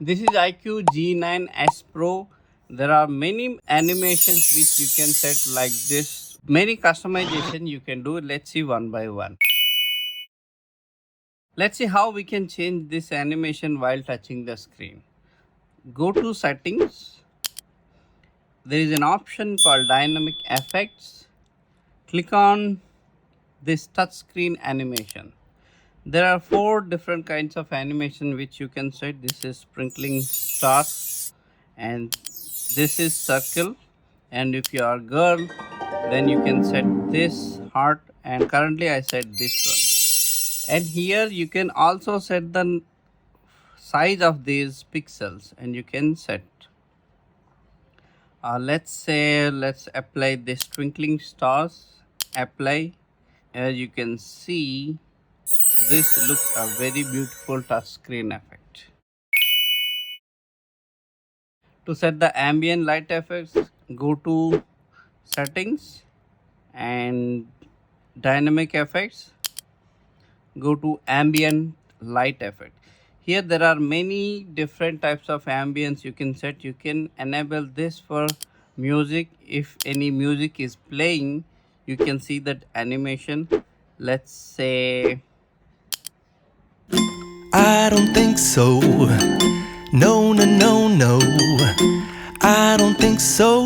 This is iQOO G9S Pro. There are many animations which you can set like this. Many customization you can do. Let's see one by one. Let's see how we can change this animation while touching the screen. Go to settings. There is an option called dynamic effects. Click on this touchscreen animation. There are 4 different kinds of animation which you can set. This is sprinkling stars and this is circle, and if you are girl then you can set this heart, and currently I set this one. And here you can also set the size of these pixels and you can set. Let's apply this twinkling stars. Apply. As you can see, this looks a very beautiful touch screen effect. To set the ambient light effects, go to settings and dynamic effects. Go to ambient light effect. Here there are many different types of ambience you can set. You can enable this for music. If any music is playing, you can see that animation. Let's say I don't think so. No, no, no, no. I don't think so.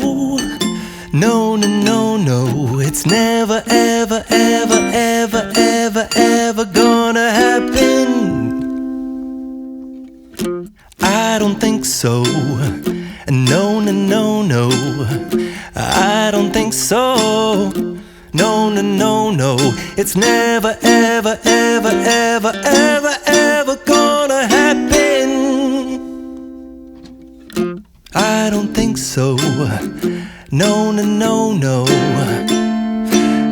No, no, no, no. It's never, ever, ever, ever, ever, ever gonna happen. I don't think so. No, no, no, no. I don't think so. No, no, no, no. It's never, ever, ever, ever, ever, ever gonna happen. I don't think so. No, no, no, no.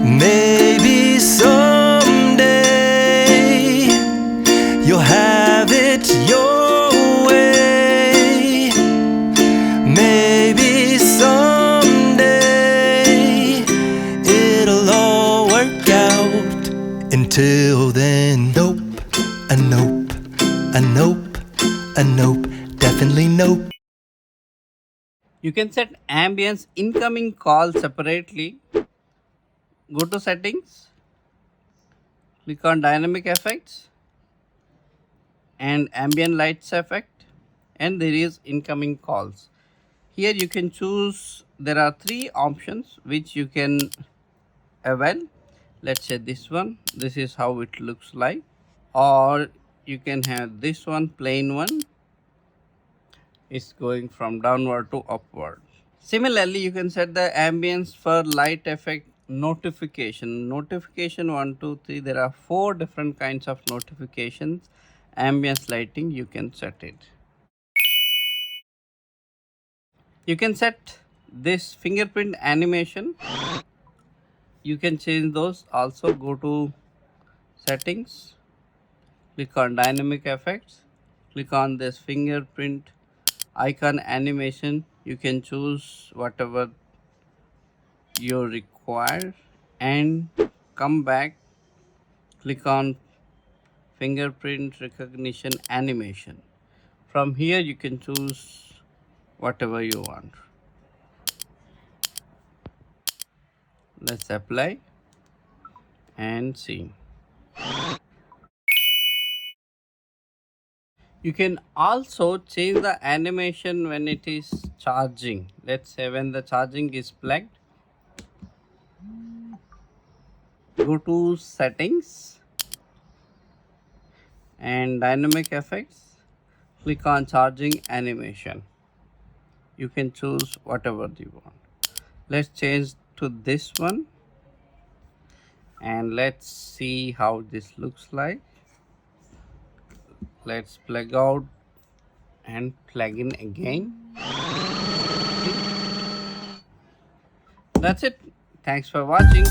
Maybe someday you'll have it your way. Maybe someday it'll all work out. Until then, nope, a nope, a nope, a nope, definitely nope. you can set ambience incoming call separately. Go to settings, click on dynamic effects and ambient lights effect, and there is incoming calls. Here you can choose. There are 3 options which you can avail. Let's say this one. This is how it looks like, or you can have this one, plain one. It's going from downward to upward. Similarly, you can set the ambience for light effect notification. Notification 1, 2, 3. There are 4 different kinds of notifications. Ambience lighting, you can set it. You can set this fingerprint animation. You can change those also. Go to settings, click on dynamic effects, click on this fingerprint icon animation. You can choose whatever you require and come back, click on fingerprint recognition animation. From here you can choose whatever you want. Let's apply and see. You can also change the animation when it is charging. Let's say when the charging is plugged. Go to settings and dynamic effects. Click on charging animation. You can choose whatever you want. Let's change to this one and let's see how this looks like. Let's plug out and plug in again. That's it. Thanks for watching.